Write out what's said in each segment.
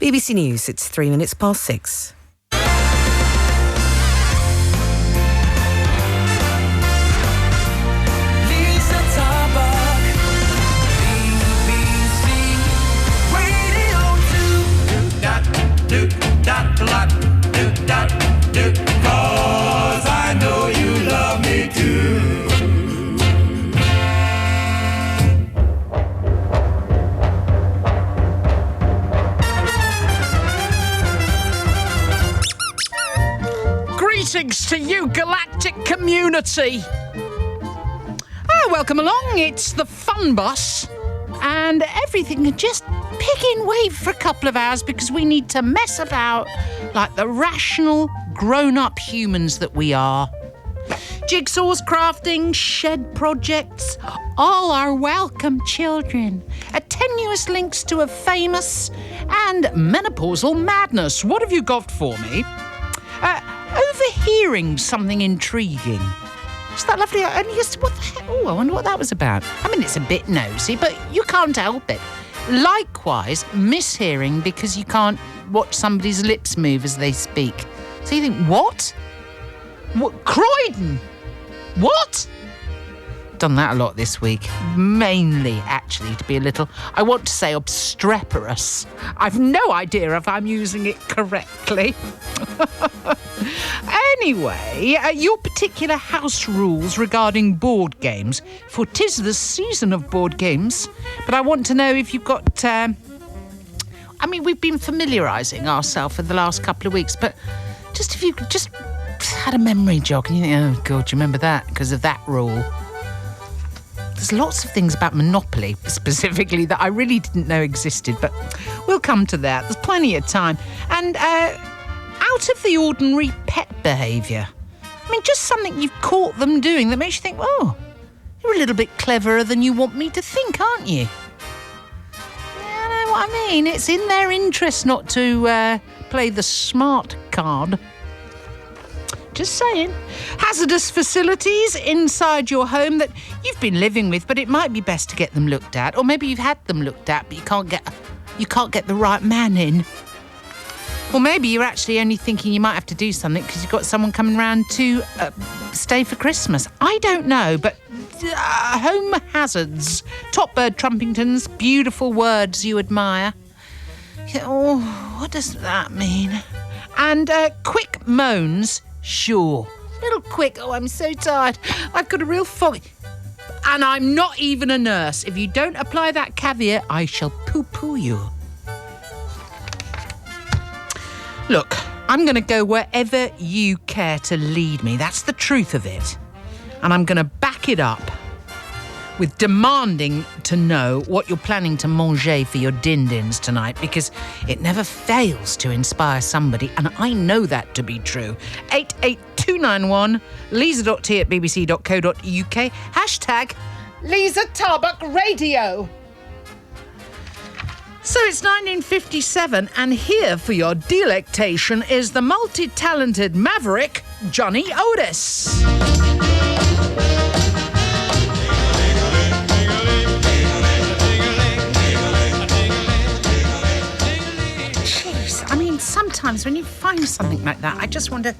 BBC News, it's 3 minutes past 6. Liza Tarbuck, BBC Radio 2. Cause I know you love me too. Greetings to you, galactic community. Welcome along. It's the fun bus. And everything can just pick in wave for a couple of hours because we need to mess about like the rational, grown-up humans that we are. Jigsaws, crafting, shed projects, all are welcome children. A tenuous links to a famous and menopausal madness. What have you got for me? Overhearing something intriguing. Is that lovely? And just what the heck? Oh, I wonder what that was about. I mean, it's a bit nosy, but you can't help it. Likewise, mishearing because you can't watch somebody's lips move as they speak. So you think, what? What? Croydon? What? Done that a lot this week. Mainly, actually, to be a little, I want to say obstreperous. I've no idea if I'm using it correctly. Anyway, your particular house rules regarding board games, for 'tis the season of board games, but I want to know if you've got... we've been familiarising ourselves for the last couple of weeks, but just if you just had a memory jog and you think, oh, God, do you remember that because of that rule? There's lots of things about Monopoly, specifically, that I really didn't know existed, but we'll come to that. There's plenty of time. And out of the ordinary pet behaviour. I mean, just something you've caught them doing that makes you think, oh, you're a little bit cleverer than you want me to think, aren't you? Yeah, I know what I mean. It's in their interest not to play the smart card. Just saying. Hazardous facilities inside your home that you've been living with, but it might be best to get them looked at. Or maybe you've had them looked at, but you can't get the right man in. Or maybe you're actually only thinking you might have to do something because you've got someone coming round to stay for Christmas. I don't know, but home hazards, top bird trumpingtons, beautiful words you admire. Oh, what does that mean? And quick moans, sure. Little quick, oh, I'm so tired. I've got a real fog. And I'm not even a nurse. If you don't apply that caveat, I shall poo-poo you. Look, I'm going to go wherever you care to lead me. That's the truth of it. And I'm going to back it up with demanding to know what you're planning to manger for your din-dins tonight, because it never fails to inspire somebody, and I know that to be true. 88291, lisa.t@bbc.co.uk, hashtag Liza Tarbuck Radio. So it's 1957, and here for your delectation is the multi-talented maverick, Johnny Otis. Jeez, I mean, sometimes when you find something like that, I just want to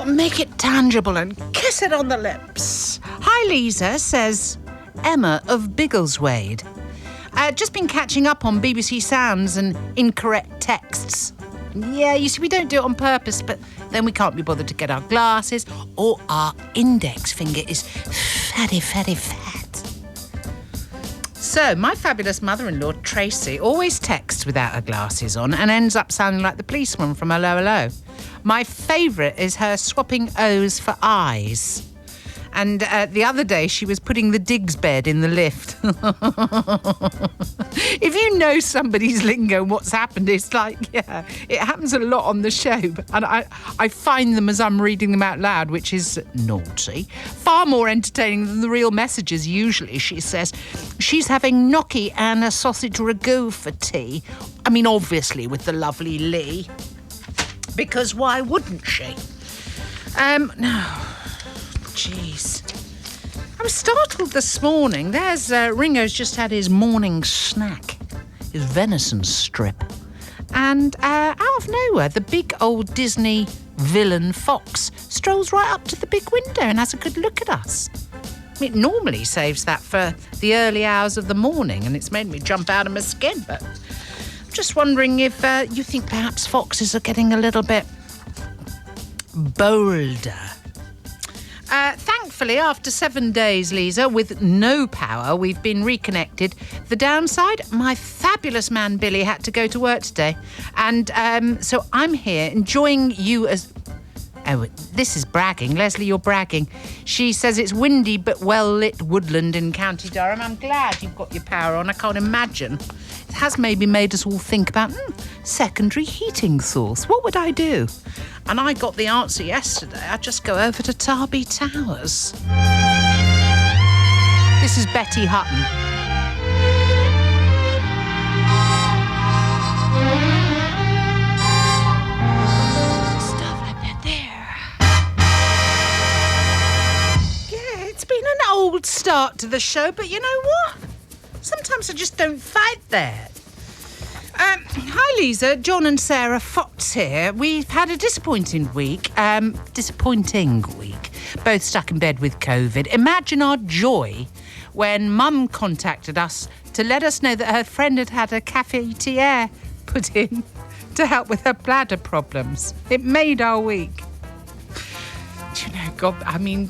make it tangible and kiss it on the lips. Hi, Lisa, says Emma of Biggleswade. Just been catching up on BBC Sounds and incorrect texts. Yeah, you see, we don't do it on purpose, but then we can't be bothered to get our glasses, or our index finger is fatty fat. So, my fabulous mother-in-law, Tracy, always texts without her glasses on and ends up sounding like the policeman from Hello Hello. My favourite is her swapping O's for I's. And the other day, she was putting the digs bed in the lift. If you know somebody's lingo and what's happened, it's like, yeah, it happens a lot on the show. And I find them as I'm reading them out loud, which is naughty. Far more entertaining than the real messages, usually, she says. She's having gnocchi and a sausage ragout for tea. I mean, obviously, with the lovely Lee. Because why wouldn't she? No... Jeez. I was startled this morning. There's Ringo's just had his morning snack, his venison strip. And out of nowhere, the big old Disney villain fox strolls right up to the big window and has a good look at us. It normally saves that for the early hours of the morning, and it's made me jump out of my skin. But I'm just wondering if you think perhaps foxes are getting a little bit bolder. Thankfully, after 7 days, Liza, with no power, we've been reconnected. The downside, my fabulous man Billy had to go to work today. And so I'm here enjoying you as... Oh, this is bragging. Leslie, you're bragging. She says it's windy but well-lit woodland in County Durham. I'm glad you've got your power on. I can't imagine. It has maybe made us all think about secondary heating source. What would I do? And I got the answer yesterday. I'd just go over to Tarby Towers. This is Betty Hutton. Old start to the show, but you know what? Sometimes I just don't fight that. Hi, Lisa. John and Sarah Fox here. We've had a disappointing week. Both stuck in bed with COVID. Imagine our joy when Mum contacted us to let us know that her friend had had a cafetiere put in to help with her bladder problems. It made our week. Do you know,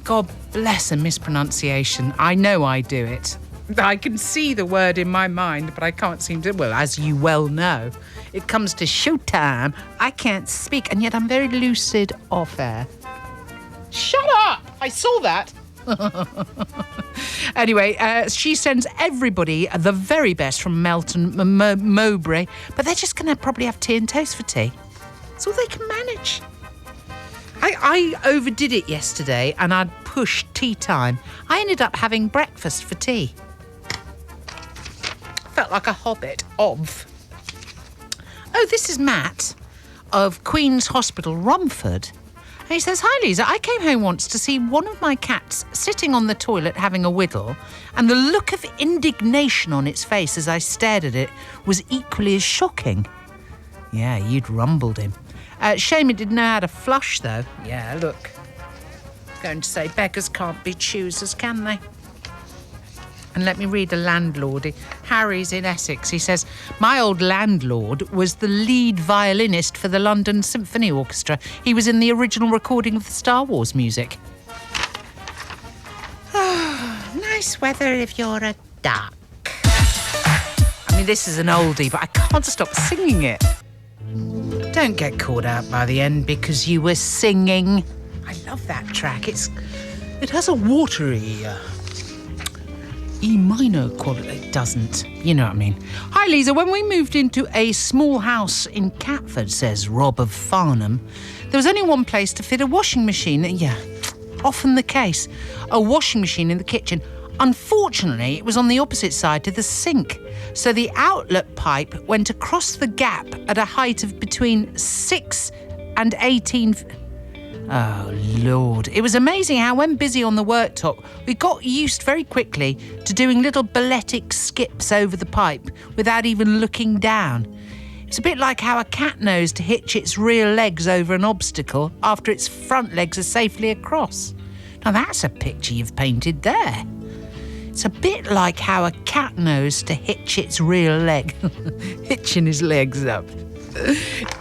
God bless a mispronunciation. I know I do it. I can see the word in my mind, but I can't seem to... Well, as you well know, it comes to showtime. I can't speak, and yet I'm very lucid off air. Shut up! I saw that. Anyway, she sends everybody the very best from Melton Mowbray, but they're just going to probably have tea and toast for tea. It's all they can manage. I overdid it yesterday and I'd pushed tea time. I ended up having breakfast for tea. Felt like a hobbit of. Oh, this is Matt of Queen's Hospital, Romford. And he says, "Hi, Lisa. I came home once to see one of my cats sitting on the toilet having a whittle, and the look of indignation on its face as I stared at it was equally as shocking." Yeah, you'd rumbled him. Shame he didn't know how to flush, though. Yeah, look. Going to say beggars can't be choosers, can they? And let me read a landlord. Harry's in Essex. He says, "My old landlord was the lead violinist for the London Symphony Orchestra. He was in the original recording of the Star Wars music." Oh, nice weather if you're a duck. I mean, this is an oldie, but I can't stop singing it. Don't get caught out by the end because you were singing. I love that track. It has a watery E minor quality. It doesn't. You know what I mean. Hi, Lisa. When we moved into a small house in Catford, says Rob of Farnham, there was only one place to fit a washing machine. Yeah, often the case. A washing machine in the kitchen. Unfortunately, it was on the opposite side to the sink, so the outlet pipe went across the gap at a height of between 6 and 18... Oh, Lord. It was amazing how when busy on the worktop, we got used very quickly to doing little balletic skips over the pipe without even looking down. It's a bit like how a cat knows to hitch its rear legs over an obstacle after its front legs are safely across. Now, that's a picture you've painted there. It's a bit like how a cat knows to hitch its rear leg. Hitching his legs up.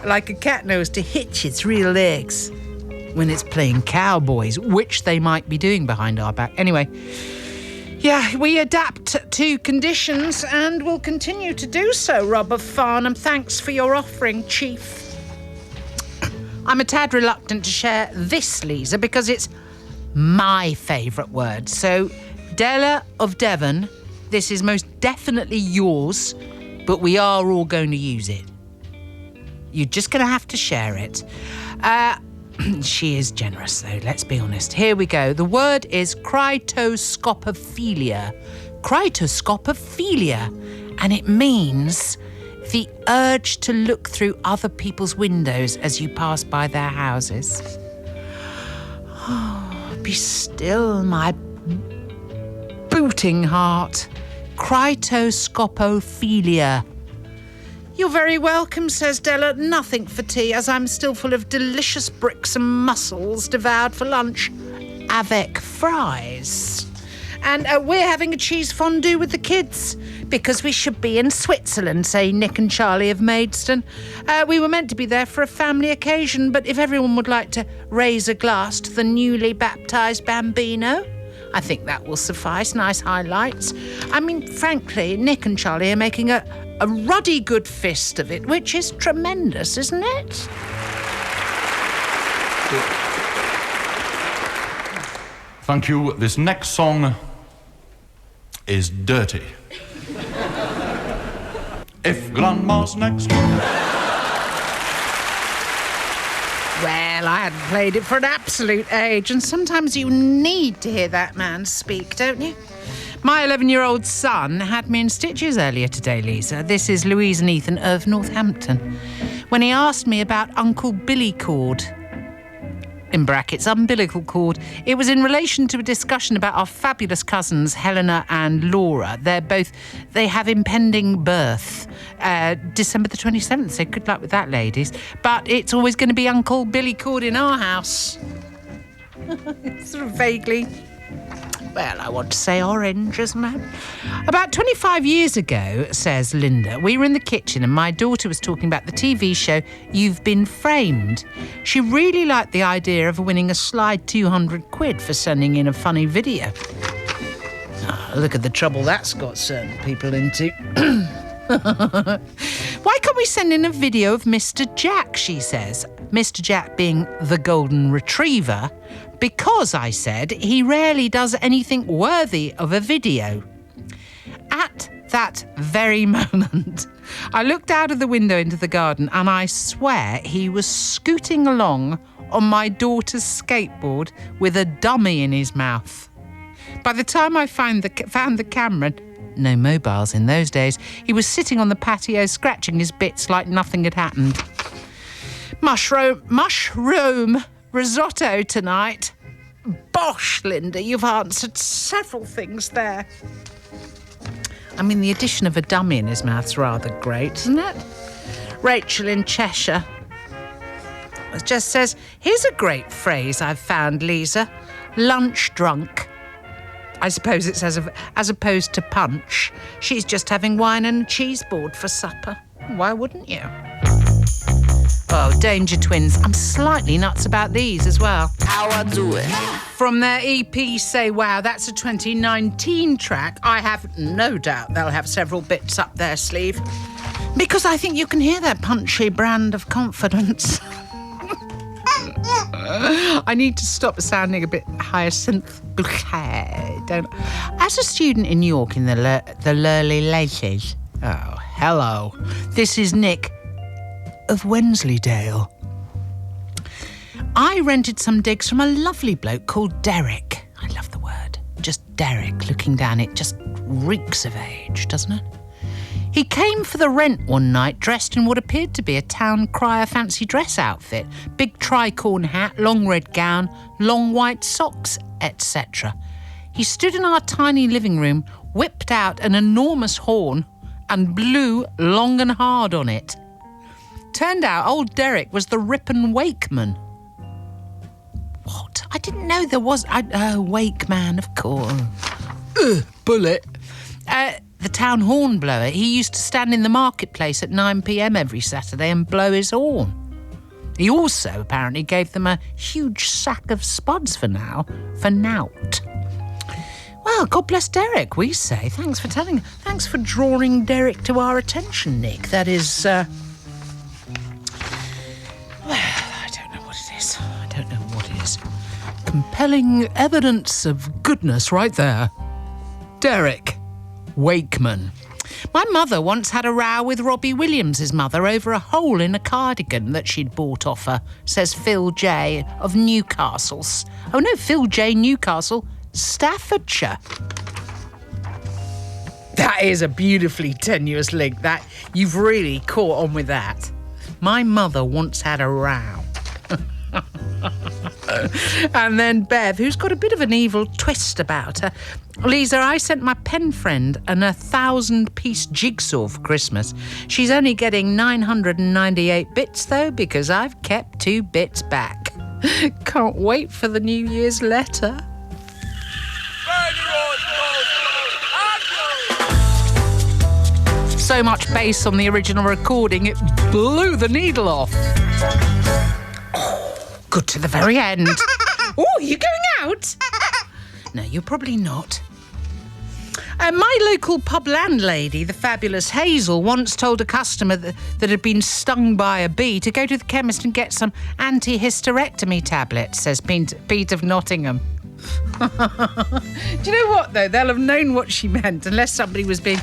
Like a cat knows to hitch its rear legs when it's playing cowboys, which they might be doing behind our back. Anyway, yeah, we adapt to conditions and will continue to do so, Rob of Farnham. Thanks for your offering, Chief. I'm a tad reluctant to share this, Lisa, because it's my favourite word. So, Della of Devon, this is most definitely yours, but we are all going to use it. You're just going to have to share it. She is generous, though, let's be honest. Here we go. The word is cryptoscopophilia. Cryptoscopophilia. And it means the urge to look through other people's windows as you pass by their houses. Oh, be still, my booting heart. Cryptoscopophilia. You're very welcome, says Della. Nothing for tea, as I'm still full of delicious bricks and mussels devoured for lunch. Avec fries. And we're having a cheese fondue with the kids because we should be in Switzerland, say Nick and Charlie of Maidstone. We were meant to be there for a family occasion, but if everyone would like to raise a glass to the newly baptised bambino, I think that will suffice. Nice highlights. I mean, frankly, Nick and Charlie are making a ruddy good fist of it, which is tremendous, isn't it? Thank you. This next song is dirty. If Grandma's next door. Well, I hadn't played it for an absolute age, and sometimes you need to hear that man speak, don't you? My 11-year-old son had me in stitches earlier today, Lisa. This is Louise and Ethan of Northampton. When he asked me about Uncle Billy cord, in brackets, umbilical cord, it was in relation to a discussion about our fabulous cousins, Helena and Laura. They have impending birth, December the 27th, so good luck with that, ladies. But it's always going to be Uncle Billy cord in our house. Sort of vaguely... Well, I want to say orange, isn't it? About 25 years ago, says Linda, we were in the kitchen and my daughter was talking about the TV show You've Been Framed. She really liked the idea of winning a slide 200 quid for sending in a funny video. Oh, look at the trouble that's got certain people into. Why can't we send in a video of Mr. Jack, she says. Mr. Jack being the golden retriever. Because, I said, he rarely does anything worthy of a video. At that very moment, I looked out of the window into the garden and I swear he was scooting along on my daughter's skateboard with a dummy in his mouth. By the time I found the camera, no mobiles in those days, he was sitting on the patio scratching his bits like nothing had happened. Mushroom risotto tonight. Bosh, Linda, you've answered several things there. I mean, the addition of a dummy in his mouth's rather great, isn't it? Rachel in Cheshire just says, here's a great phrase I've found, Lisa. Lunch drunk. I suppose it's as opposed to punch. She's just having wine and a cheese board for supper. Why wouldn't you? Oh, Danger Twins. I'm slightly nuts about these as well. How I do it. From their EP, Say Wow, that's a 2019 track. I have no doubt they'll have several bits up their sleeve. Because I think you can hear their punchy brand of confidence. I need to stop sounding a bit hyacinth bouquet, don't I? As a student in New York in the Lurley Laces... Oh, hello. This is Nick of Wensleydale. I rented some digs from a lovely bloke called Derek. I love the word. Just Derek. Looking down, it just reeks of age, doesn't it? He came for the rent one night dressed in what appeared to be a town crier fancy dress outfit. Big tricorn hat, long red gown, long white socks, etc. He stood in our tiny living room, whipped out an enormous horn and blew long and hard on it. Turned out old Derek was the Ripon Wakeman. What? I didn't know there was... Wakeman, of course. Bullet. The town horn blower. He used to stand in the marketplace at 9 p.m. every Saturday and blow his horn. He also apparently gave them a huge sack of spuds for nout. Well, God bless Derek, we say. Thanks for drawing Derek to our attention, Nick. That is, well, I don't know what it is. Compelling evidence of goodness right there. Derek Wakeman. My mother once had a row with Robbie Williams' mother over a hole in a cardigan that she'd bought off her, says Phil J. of Newcastle. Oh no, Phil J. Newcastle, Staffordshire. That is a beautifully tenuous link. That you've really caught on with that. My mother once had a row. And then Bev, who's got a bit of an evil twist about her. Lisa, I sent my pen friend an 1,000-piece jigsaw for Christmas. She's only getting 998 bits, though, because I've kept 2 bits back. Can't wait for the New Year's letter. So much bass on the original recording, it blew the needle off. Oh, good to the very end. Oh, are you going out? No, you're probably not. My local pub landlady, the fabulous Hazel, once told a customer that had been stung by a bee to go to the chemist and get some anti-hysterectomy tablets, says Pete of Nottingham. Do you know what, though? They'll have known what she meant, unless somebody was being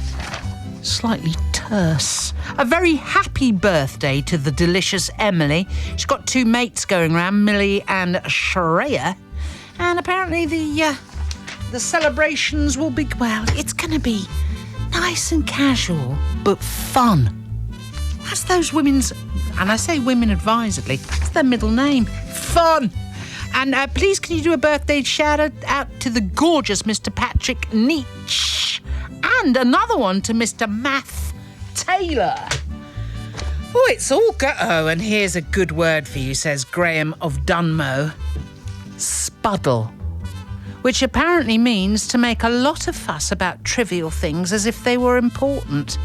slightly terse. A very happy birthday to the delicious Emily. She's got 2 mates going round, Millie and Shreya. And apparently the celebrations will be, well, it's going to be nice and casual, but fun. That's those women's, and I say women advisedly, it's their middle name. Fun. And please can you do a birthday shout out to the gorgeous Mr. Patrick Nietzsche. And another one to Mr. Math Taylor. Oh, it's all go. Oh, and here's a good word for you, says Graham of Dunmow. Spuddle. Which apparently means to make a lot of fuss about trivial things as if they were important.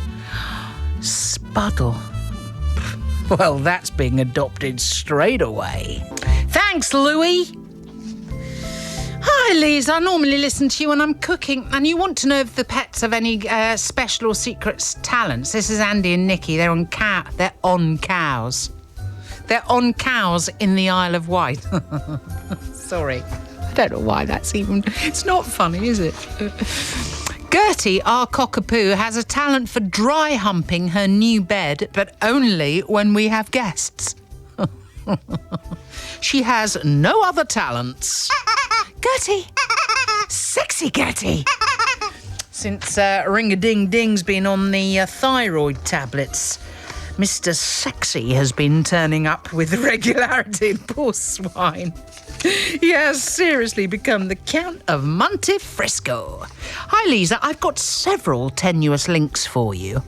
Spuddle. Well, that's being adopted straight away. Thanks, Louis. Hi, Lisa. I normally listen to you when I'm cooking, and you want to know if the pets have any special or secret talents. This is Andy and Nikki. They're on cows. They're on cows in the Isle of Wight. Sorry. I don't know why that's even... It's not funny, is it? Gertie, our cockapoo, has a talent for dry humping her new bed, but only when we have guests. She has no other talents. Gertie! Sexy Gertie! Since Ring-a-Ding-Ding's been on the thyroid tablets, Mr. Sexy has been turning up with regularity. Poor swine. He has seriously become the Count of Monte Frisco. Hi, Lisa. I've got several tenuous links for you.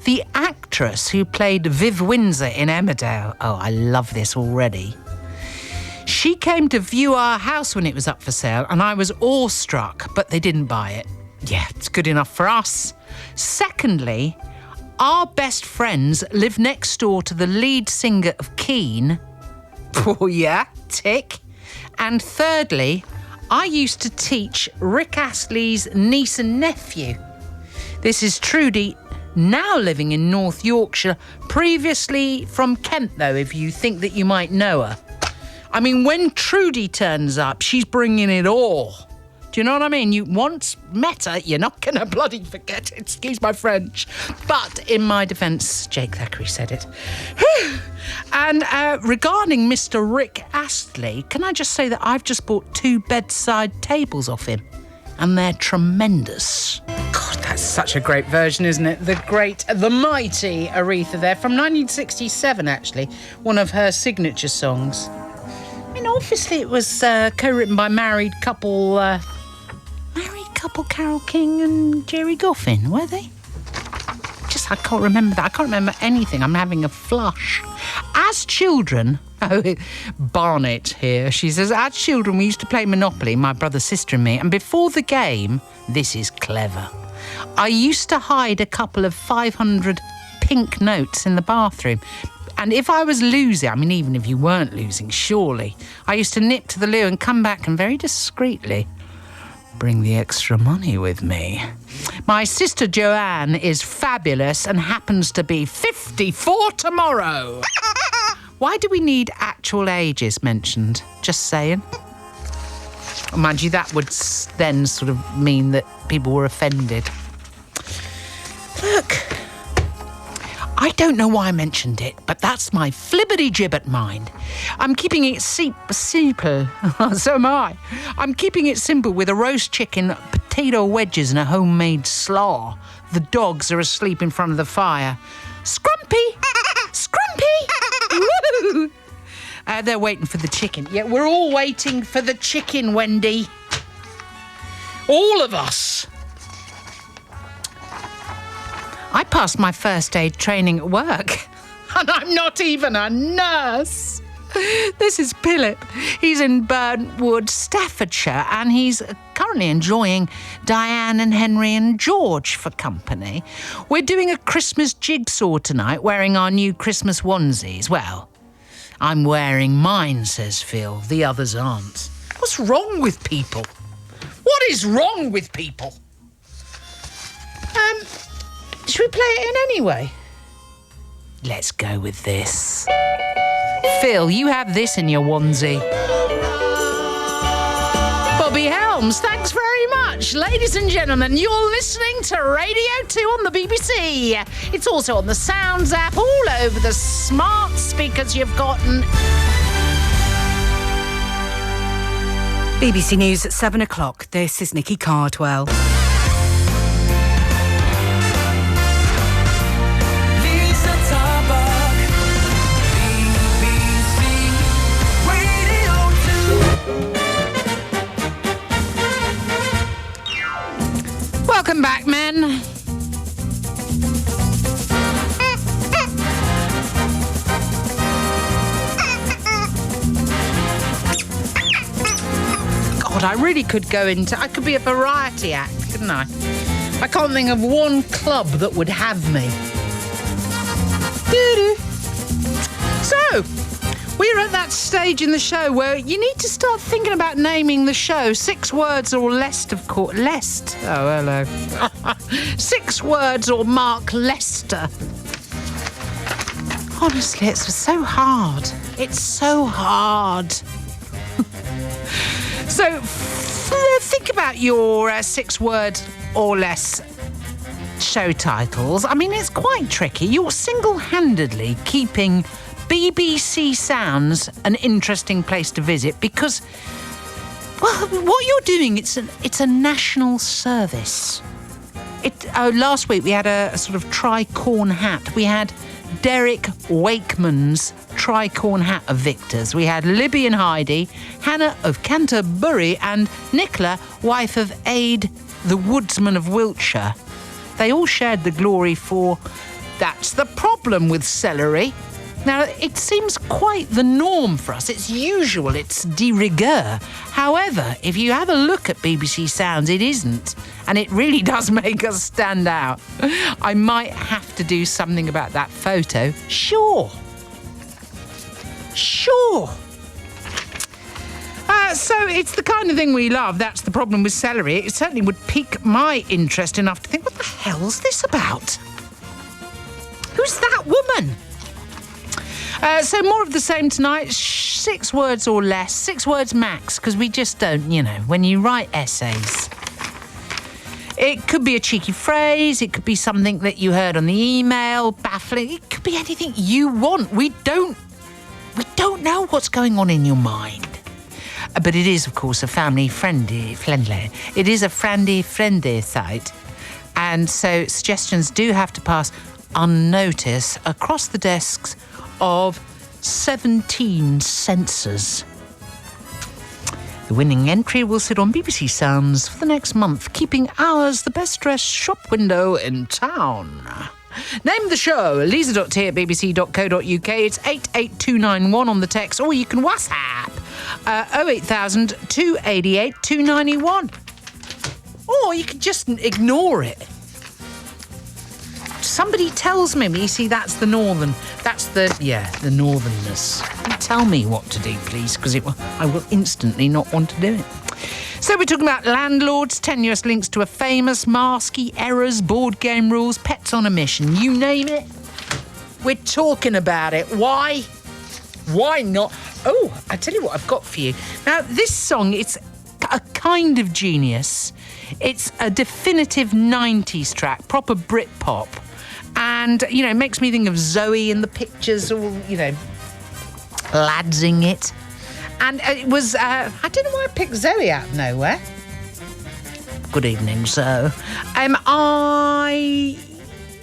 The actress who played Viv Windsor in Emmerdale. Oh, I love this already. She came to view our house when it was up for sale, and I was awestruck, but they didn't buy it. Yeah, it's good enough for us. Secondly, our best friends live next door to the lead singer of Keane. Oh, yeah, tick. And thirdly, I used to teach Rick Astley's niece and nephew. This is Trudy, now living in North Yorkshire, previously from Kent, though, if you think that you might know her. I mean, when Trudy turns up, she's bringing it all. Do you know what I mean? You once met her, you're not going to bloody forget it. Excuse my French. But in my defence, Jake Thackeray said it. And regarding Mr. Rick Astley, can I just say that I've just bought 2 bedside tables off him. And they're tremendous. God, that's such a great version, isn't it? The mighty Aretha there, from 1967, actually. One of her signature songs. I mean, obviously it was co-written by married couple Carole King and Jerry Goffin, were they? I can't remember that. I can't remember anything. I'm having a flush. As children, Barnett here, she says, as children we used to play Monopoly, my brother, sister and me, and before the game, this is clever, I used to hide a couple of 500 pink notes in the bathroom. And if I was losing, I mean, even if you weren't losing, surely, I used to nip to the loo and come back and very discreetly bring the extra money with me. My sister Joanne is fabulous and happens to be 54 tomorrow. Why do we need actual ages mentioned? Just saying. Mind you, that would then sort of mean that people were offended. Look, I don't know why I mentioned it, but that's my flibbity-gibbet mind. I'm keeping it simple. So am I. I'm keeping it simple with a roast chicken, potato wedges and a homemade slaw. The dogs are asleep in front of the fire. Scrumpy! Scrumpy! Woo! They're waiting for the chicken. Yeah, we're all waiting for the chicken, Wendy. All of us. I passed my first aid training at work, and I'm not even a nurse. This is Philip. He's in Burntwood, Staffordshire, and he's currently enjoying Diane and Henry and George for company. We're doing a Christmas jigsaw tonight, wearing our new Christmas onesies. Well, I'm wearing mine, says Phil. The others aren't. What's wrong with people? What is wrong with people? Should we play it in anyway? Let's go with this. Phil, you have this in your onesie. Bobby Helms, thanks very much. Ladies and gentlemen, you're listening to Radio 2 on the BBC. It's also on the Sounds app, all over the smart speakers you've gotten. BBC News at 7 o'clock. This is Nikki Cardwell. Liza Tarbuck, BBC Radio 2. Welcome back, men. God, I really could go into... I could be a variety act, couldn't I? I can't think of one club that would have me. Doo-doo. So, we're at that stage in the show where you need to start thinking about naming the show. 6 words or less, of course. Lest. Oh, hello. 6 words or Mark Lester. Honestly, it's so hard. It's so hard. So, think about your 6 words or less show titles. I mean, it's quite tricky. You're single-handedly keeping BBC Sounds an interesting place to visit because, well, what you're doing, it's a national service. Last week we had a sort of tricorn hat. We had Derek Wakeman's tricorn hat of victors. We had Libby and Heidi, Hannah of Canterbury, and Nicola, wife of Aid, the woodsman of Wiltshire. They all shared the glory for That's the Problem with Celery. Now, it seems quite the norm for us. It's usual, it's de rigueur. However, if you have a look at BBC Sounds, it isn't. And it really does make us stand out. I might have to do something about that photo. Sure. So it's the kind of thing we love. That's the problem with celery. It certainly would pique my interest enough to think, what the hell's this about? Who's that woman? So more of the same tonight. 6 words or less. 6 words max, because we just don't, when you write essays. It could be a cheeky phrase. It could be something that you heard on the email, baffling. It could be anything you want. We don't know what's going on in your mind. But it is, of course, a family-friendly. It is a friendly site. And so suggestions do have to pass unnoticed across the desks of 17 censors. The winning entry will sit on BBC Sounds for the next month, keeping ours the best-dressed shop window in town. Name the show, lisa.t@bbc.co.uk. It's 88291 on the text, or you can WhatsApp 08000 288 291. Or you can just ignore it. Somebody tells me, you see, that's the northernness. You tell me what to do, please, because I will instantly not want to do it. So we're talking about landlords, tenuous links to a famous, masky errors, board game rules, pets on a mission, you name it. We're talking about it. Why? Why not? Oh, I tell you what I've got for you. Now, this song, it's a kind of genius. It's a definitive 90s track, proper Britpop. And, it makes me think of Zoe in the pictures, all, ladsing it. And it was, I don't know why I picked Zoe out of nowhere. Good evening, sir.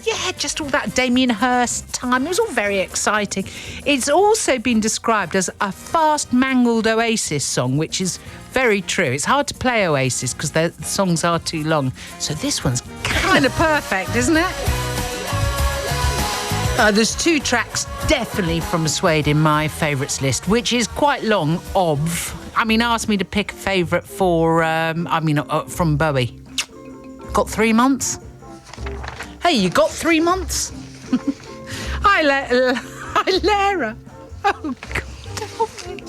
yeah, just all that Damien Hirst time. It was all very exciting. It's also been described as a fast, mangled Oasis song, which is very true. It's hard to play Oasis because their songs are too long. So this one's kind of perfect, isn't it? There's 2 tracks definitely from Suede in my favourites list, which is quite long, ask me to pick a favourite for, from Bowie. Got 3 months? Hey, you got 3 months? Hi, Lara. Oh, God, help me.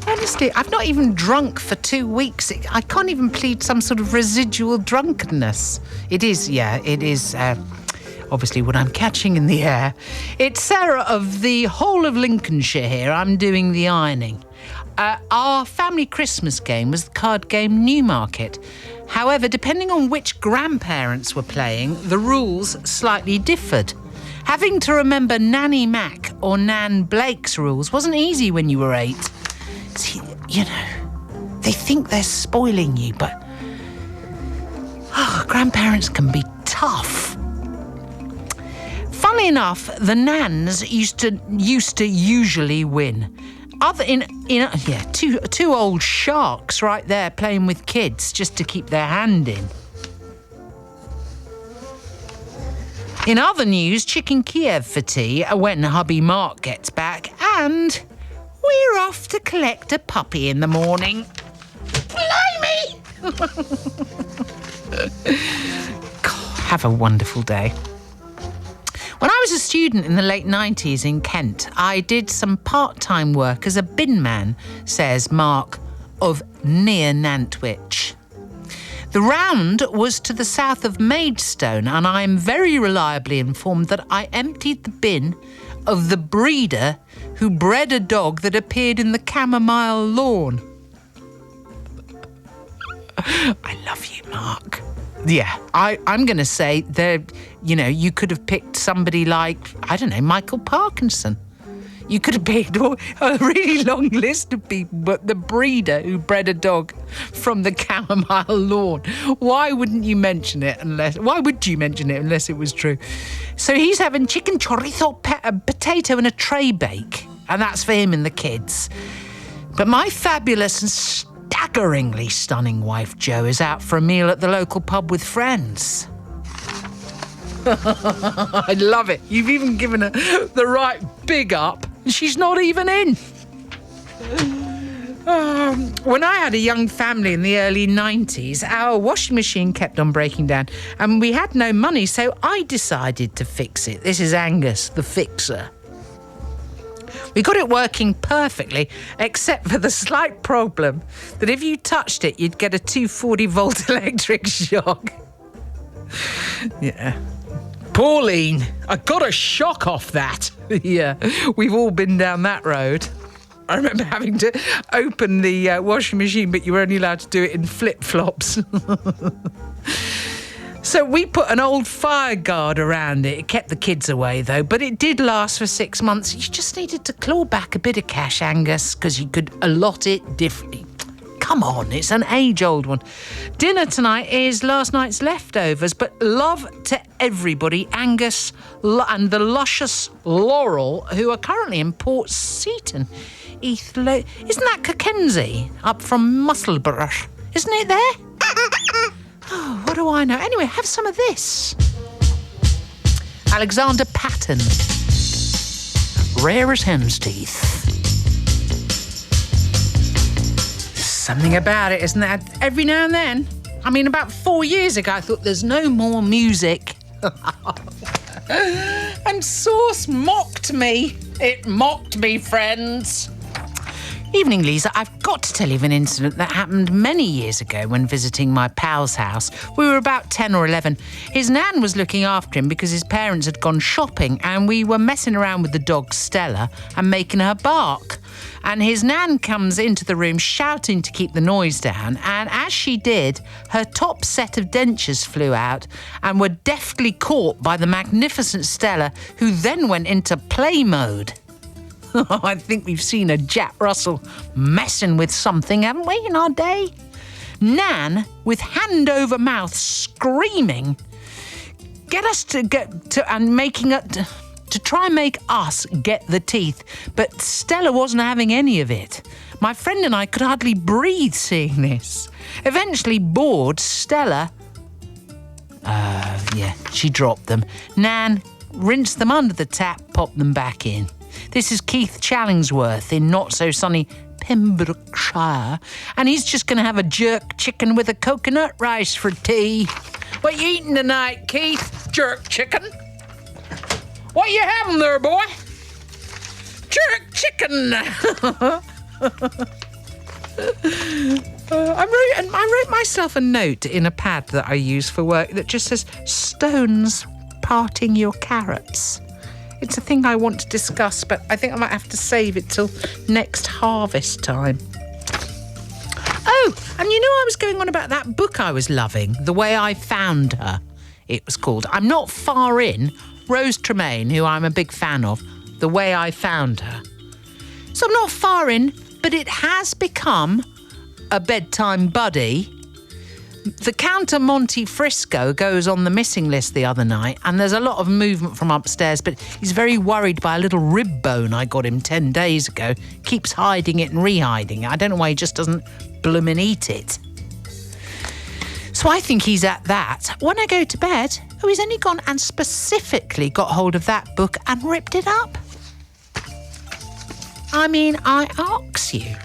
Honestly, I've not even drunk for 2 weeks. I can't even plead some sort of residual drunkenness. It is, obviously what I'm catching in the air. It's Sarah of the whole of Lincolnshire here. I'm doing the ironing. Our family Christmas game was the card game Newmarket. However, depending on which grandparents were playing, the rules slightly differed. Having to remember Nanny Mac or Nan Blake's rules wasn't easy when you were 8. See, they think they're spoiling you, but grandparents can be tough. Funnily enough, the Nans used to usually win. Two old sharks right there playing with kids just to keep their hand in. In other news, chicken Kiev for tea when hubby Mark gets back, and we're off to collect a puppy in the morning. Blimey! God, have a wonderful day. When I was a student in the late 90s in Kent, I did some part-time work as a bin man, says Mark of near Nantwich. The round was to the south of Maidstone, and I am very reliably informed that I emptied the bin of the breeder who bred a dog that appeared in the chamomile lawn. I love you, Mark. Yeah, I'm going to say you could have picked somebody like, I don't know, Michael Parkinson. You could have picked a really long list of people, but the breeder who bred a dog from the chamomile lawn. Why would you mention it unless it was true? So he's having chicken chorizo, potato and a tray bake, and that's for him and the kids. But my fabulous and staggeringly stunning wife Jo is out for a meal at the local pub with friends. I love it. You've even given her the right big up. She's not even in. When I had a young family in the early 90s, our washing machine kept on breaking down and we had no money, so I decided to fix it. This is Angus, the fixer. We got it working perfectly, except for the slight problem that if you touched it, you'd get a 240-volt electric shock. Yeah. Pauline, I got a shock off that. Yeah, we've all been down that road. I remember having to open the washing machine, but you were only allowed to do it in flip-flops. So we put an old fire guard around it. It kept the kids away, though, but it did last for 6 months. You just needed to claw back a bit of cash, Angus, because you could allot it differently. Come on, it's an age-old one. Dinner tonight is last night's leftovers, but love to everybody, Angus and the luscious Laurel, who are currently in Port Seton. Isn't that Cockenzie up from Musselburgh? Isn't it there? Oh, what do I know? Anyway, have some of this. Alexander Patton. Rare as hen's teeth. Something about it, isn't there? Every now and then. I mean, about 4 years ago, I thought there's no more music. And Source mocked me. It mocked me, friends. Evening, Liza. I've got to tell you of an incident that happened many years ago when visiting my pal's house. We were about 10 or 11. His nan was looking after him because his parents had gone shopping, and we were messing around with the dog Stella and making her bark. And his nan comes into the room shouting to keep the noise down, and as she did, her top set of dentures flew out and were deftly caught by the magnificent Stella, who then went into play mode. I think we've seen a Jack Russell messing with something, haven't we, in our day? Nan, with hand over mouth, screaming, get us to get to and making it to try and make us get the teeth, but Stella wasn't having any of it. My friend and I could hardly breathe seeing this. Eventually, bored, Stella, she dropped them. Nan rinsed them under the tap, popped them back in. This is Keith Challingsworth in not-so-sunny Pembrokeshire, and he's just going to have a jerk chicken with a coconut rice for tea. What you eating tonight, Keith? Jerk chicken? What you having there, boy? Jerk chicken! I wrote myself a note in a pad that I use for work that just says, stones parting your carrots. It's a thing I want to discuss, but I think I might have to save it till next harvest time. Oh, and you know I was going on about that book I was loving, The Way I Found Her, it was called. I'm not far in. Rose Tremaine, who I'm a big fan of, The Way I Found Her. So I'm not far in, but it has become a bedtime buddy. The Count Monte Frisco goes on the missing list the other night, and there's a lot of movement from upstairs, but he's very worried by a little rib bone I got him 10 days ago. Keeps hiding it and re-hiding it. I don't know why he just doesn't bloomin' eat it. So I think he's at that. When I go to bed, he's only gone and specifically got hold of that book and ripped it up. I mean, I ask you.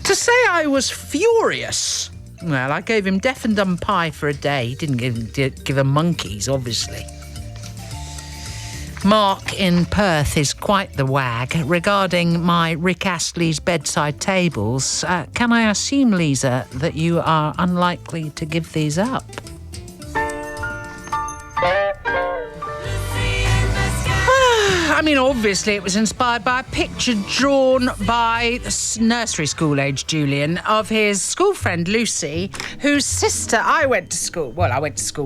To say I was furious, well, I gave him deaf and dumb pie for a day. He didn't give him monkeys, obviously. Mark in Perth is quite the wag regarding my Rick Astley's bedside tables. Can I assume, Liza, that you are unlikely to give these up? I mean, obviously it was inspired by a picture drawn by nursery school-age Julian of his school friend Lucy, whose sister I went to school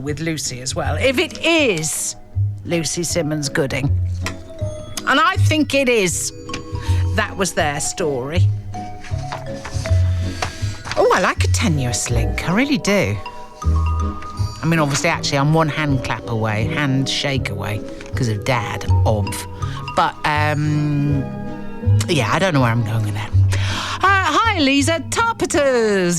with Lucy as well. If it is Lucy Simmons Gooding, and I think it is, that was their story. Oh, I like a tenuous link, I really do. I mean, obviously, actually, I'm one hand clap away, handshake away, because of Dad, But, yeah, I don't know where I'm going with that. Hi, Liza Tarbuck.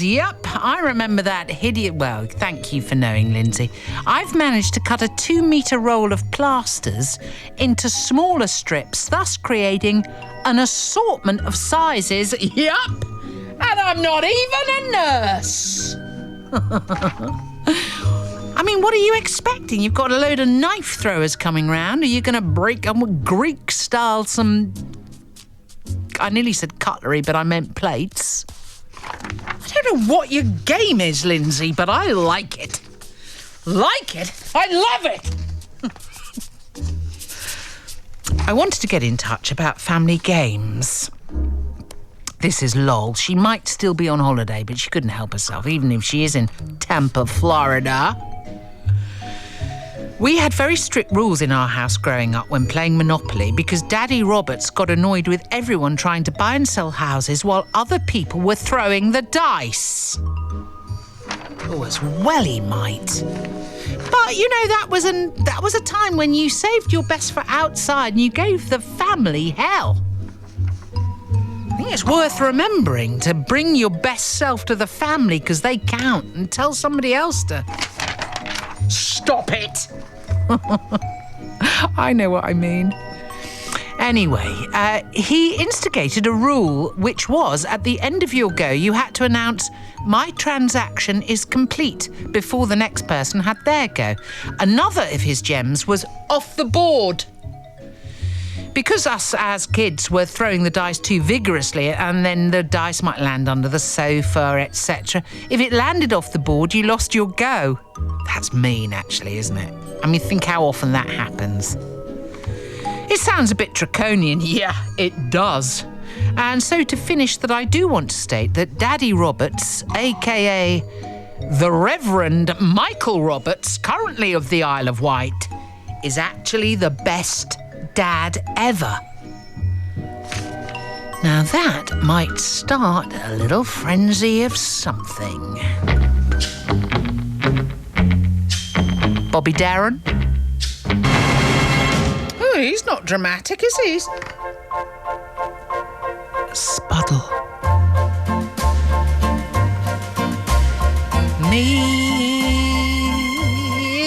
Yep, I remember that hideous... Well, thank you for knowing, Lindsay. I've managed to cut a 2-metre roll of plasters into smaller strips, thus creating an assortment of sizes. Yep, and I'm not even a nurse. I mean, what are you expecting? You've got a load of knife throwers coming round. Are you going to break them Greek-style some... I nearly said cutlery, but I meant plates. I don't know what your game is, Lindsay, but I like it. Like it? I love it! I wanted to get in touch about family games. This is Lol. She might still be on holiday, but she couldn't help herself, even if she is in Tampa, Florida. We had very strict rules in our house growing up when playing Monopoly because Daddy Roberts got annoyed with everyone trying to buy and sell houses while other people were throwing the dice. Oh, as well he might. But, you know, that was a time when you saved your best for outside and you gave the family hell. I think it's worth remembering to bring your best self to the family because they count, and tell somebody else to... Stop it! I know what I mean. Anyway, he instigated a rule which was, at the end of your go, you had to announce, my transaction is complete, before the next person had their go. Another of his gems was off the board. Because us as kids were throwing the dice too vigorously and then the dice might land under the sofa, etc. If it landed off the board, you lost your go. That's mean, actually, isn't it? I mean, think how often that happens. It sounds a bit draconian. Yeah, it does. And so to finish, that I do want to state that Daddy Roberts, a.k.a. the Reverend Michael Roberts, currently of the Isle of Wight, is actually the best dad ever. Now that might start a little frenzy of something. Bobby Darin. Oh, he's not dramatic, is he? Spuddle. Me,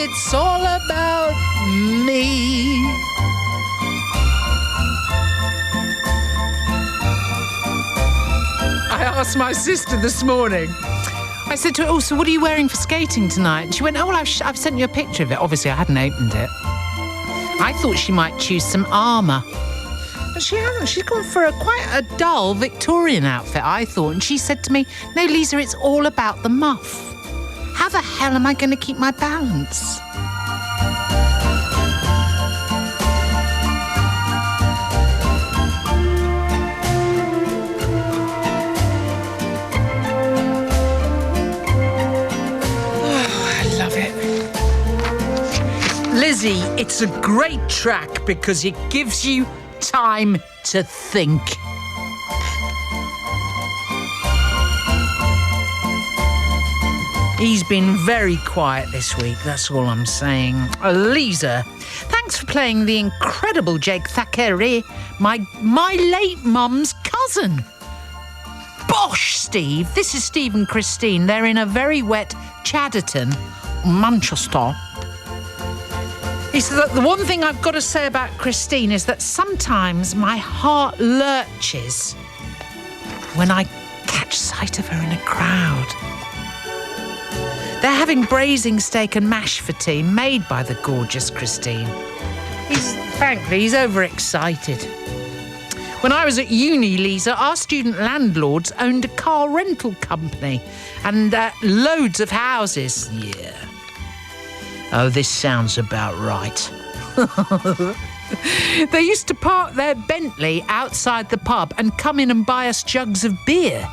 it's all about me. I asked my sister this morning. I said to her, "Oh, so what are you wearing for skating tonight?" And she went, "Oh, well, I've sent you a picture of it." Obviously, I hadn't opened it. I thought she might choose some armour. But she hasn't. She's gone for quite a dull Victorian outfit, I thought. And she said to me, "No, Lisa, it's all about the muff. How the hell am I going to keep my balance?" Lizzie, it's a great track because it gives you time to think. He's been very quiet this week, that's all I'm saying. Lisa, thanks for playing the incredible Jake Thackeray, my late mum's cousin. Bosh, Steve. This is Steve and Christine. They're in a very wet Chadderton, Manchester. He said that the one thing I've got to say about Christine is that sometimes my heart lurches when I catch sight of her in a crowd. They're having braising steak and mash for tea, made by the gorgeous Christine. He's overexcited. When I was at uni, Lisa, our student landlords owned a car rental company and loads of houses. Yeah. Oh, this sounds about right. They used to park their Bentley outside the pub and come in and buy us jugs of beer.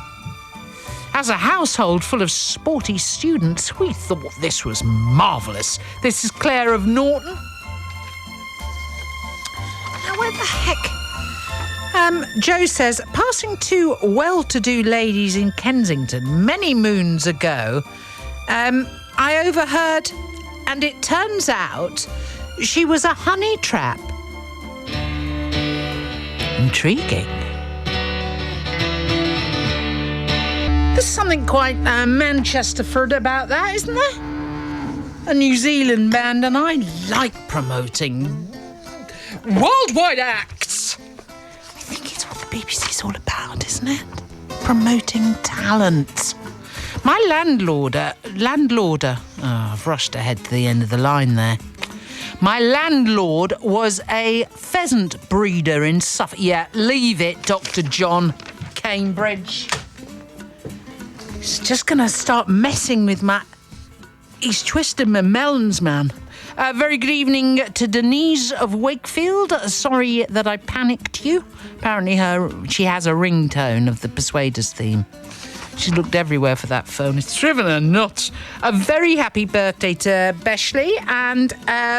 As a household full of sporty students, we thought this was marvellous. This is Claire of Norton. Now, where the heck? Joe says, passing two well-to-do ladies in Kensington many moons ago, I overheard, and it turns out she was a honey trap. Intriguing. There's something quite Manchesterford about that, isn't there? A New Zealand band, and I like promoting worldwide acts. I think it's what the BBC's all about, isn't it? Promoting talent. My landlorder, I've rushed ahead to the end of the line there. My landlord was a pheasant breeder in Suffolk. Yeah, leave it, Dr. John, Cambridge. He's just going to start messing with he's twisted my melons, man. Very good evening to Denise of Wakefield. Sorry that I panicked you. Apparently she has a ringtone of the Persuaders theme. She looked everywhere for that phone. It's driven her nuts. A very happy birthday to Beshley and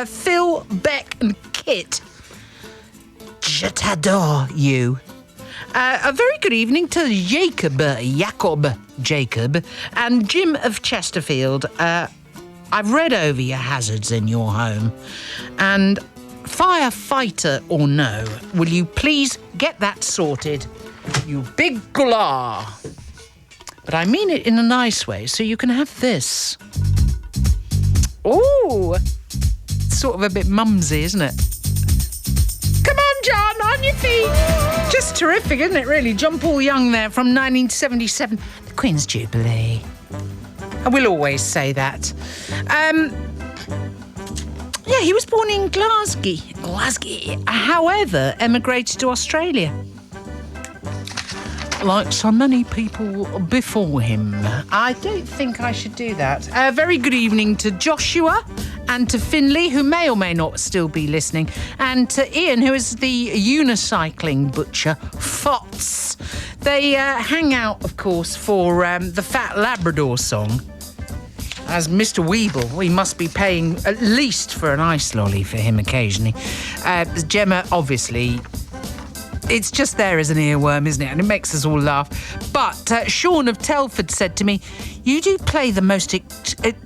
Phil, Beck and Kit. Je t'adore you. A very good evening to Jacob, and Jim of Chesterfield. I've read over your hazards in your home. And firefighter or no, will you please get that sorted, you big glar? But I mean it in a nice way, so you can have this. Ooh, sort of a bit mumsy, isn't it? Come on, John, on your feet. Just terrific, isn't it, really? John Paul Young there from 1977. The Queen's Jubilee. I will always say that. Yeah, he was born in Glasgow. However, emigrated to Australia. Like so many people before him. I don't think I should do that. Very good evening to Joshua and to Finley, who may or may not still be listening, and to Ian, who is the unicycling butcher, Fots. They hang out, of course, for the Fat Labrador song. As Mr. Weeble, we must be paying at least for an ice lolly for him occasionally. Gemma, obviously, It's just there as an earworm, isn't it? And it makes us all laugh. But Sean of Telford said to me, you do play the most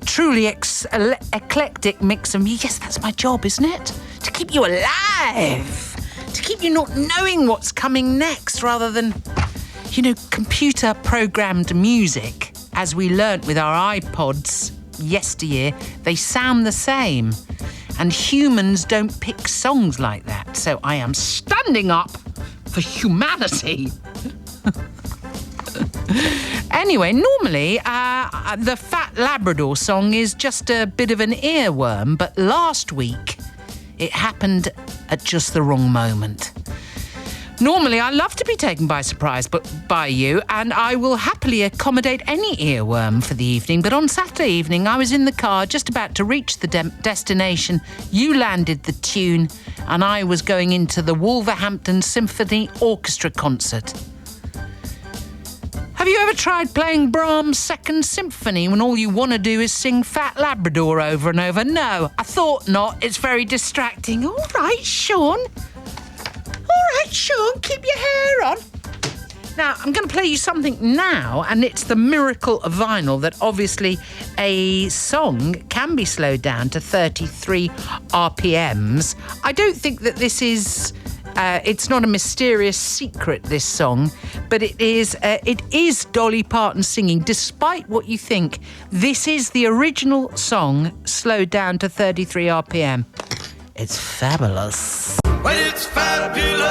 truly eclectic mix of music. Yes, that's my job, isn't it? To keep you alive. To keep you not knowing what's coming next rather than, computer-programmed music. As we learnt with our iPods yesteryear, they sound the same. And humans don't pick songs like that. So I am standing up for humanity. Anyway, normally the Fat Labrador song is just a bit of an earworm, but last week it happened at just the wrong moment. Normally, I love to be taken by surprise by you, and I will happily accommodate any earworm for the evening. But on Saturday evening, I was in the car just about to reach the destination. You landed the tune, and I was going into the Wolverhampton Symphony Orchestra concert. Have you ever tried playing Brahms' Second Symphony when all you want to do is sing Fat Labrador over and over? No, I thought not. It's very distracting. All right, Sean. All right, Sean, keep your hair on. Now, I'm going to play you something now, and it's the miracle of vinyl that obviously a song can be slowed down to 33 RPMs. I don't think that this is... it's not a mysterious secret, this song, but it is Dolly Parton singing. Despite what you think, this is the original song slowed down to 33 RPM. It's fabulous. Well, it's fabulous.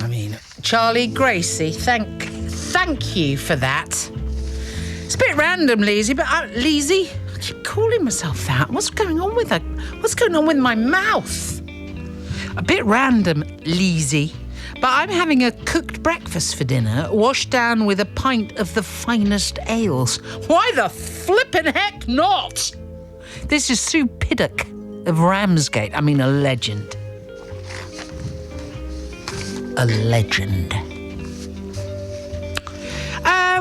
I mean, Charlie Gracie, thank you for that. It's a bit random, Lizzie, but Lizzie, I keep calling myself that. What's going on with her? What's going on with my mouth? A bit random, Lizzie. But I'm having a cooked breakfast for dinner, washed down with a pint of the finest ales. Why the flippin' heck not? This is Sue Piddock of Ramsgate. I mean, a legend. A legend.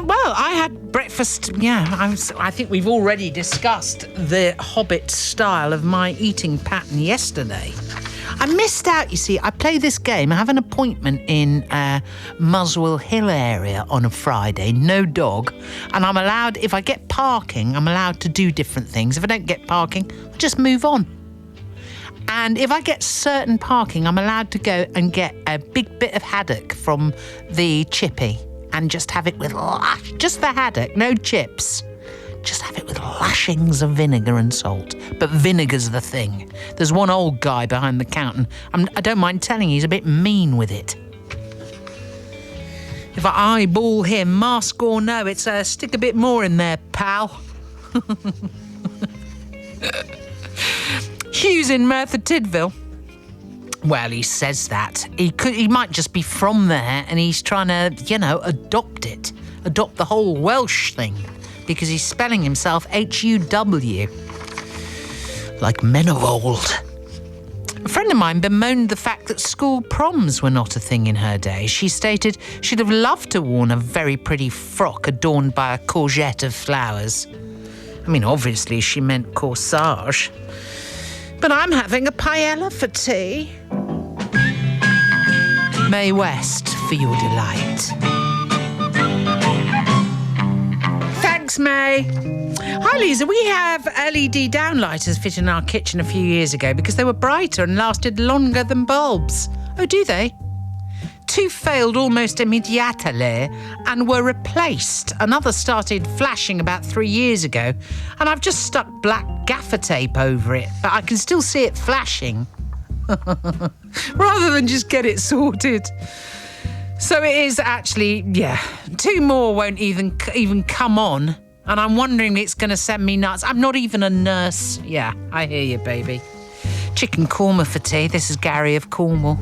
Well, I had breakfast, I think we've already discussed the Hobbit style of my eating pattern yesterday. I missed out, you see. I play this game. I have an appointment in Muswell Hill area on a Friday, no dog. And I'm allowed, if I get parking, I'm allowed to do different things. If I don't get parking, I just move on. And if I get certain parking, I'm allowed to go and get a big bit of haddock from the chippy and just have it with just the haddock, no chips. Just have it with lashings of vinegar and salt. But vinegar's the thing. There's one old guy behind the counter. I don't mind telling you, he's a bit mean with it. If I eyeball him, mask or no, it's stick a bit more in there, pal. Hughes in Merthyr Tydfil. Well, he says that. He might just be from there and he's trying to, adopt it. Adopt the whole Welsh thing. Because he's spelling himself H-U-W. Like men of old. A friend of mine bemoaned the fact that school proms were not a thing in her day. She stated she'd have loved to worn a very pretty frock adorned by a courgette of flowers. I mean, obviously she meant corsage. But I'm having a paella for tea. Mae West, for your delight. Thanks, May. Hi, Lisa. We have LED downlighters fit in our kitchen a few years ago because they were brighter and lasted longer than bulbs. Oh, do they? 2 failed almost immediately and were replaced. Another started flashing about 3 years ago, and I've just stuck black gaffer tape over it, but I can still see it flashing. Rather than just get it sorted. So it is actually, 2 more won't even come on, and I'm wondering if it's going to send me nuts. I'm not even a nurse. Yeah, I hear you, baby. Chicken korma for tea. This is Gary of Cornwall.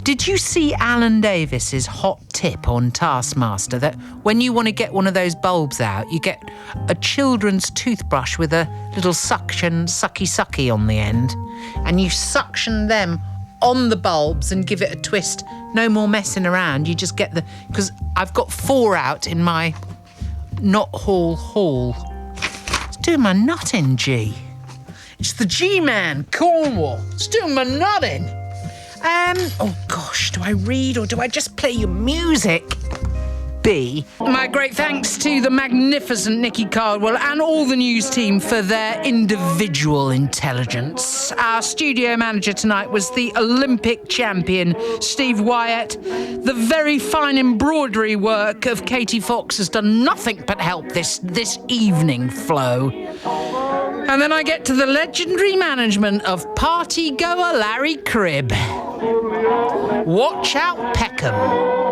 Did you see Alan Davis's hot tip on Taskmaster that when you want to get one of those bulbs out, you get a children's toothbrush with a little sucky on the end, and you suction them on the bulbs and give it a twist. No more messing around. You just get because I've got 4 out in my not haul. It's doing my nutting, G. It's the G-Man, Cornwall. It's doing my nutting. Oh gosh, do I read or do I just play your music? B. My great thanks to the magnificent Nikki Cardwell and all the news team for their individual intelligence. Our studio manager tonight was the Olympic champion, Steve Wyatt. The very fine embroidery work of Katie Fox has done nothing but help this evening flow. And then I get to the legendary management of party goer Larry Cribb. Watch out, Peckham.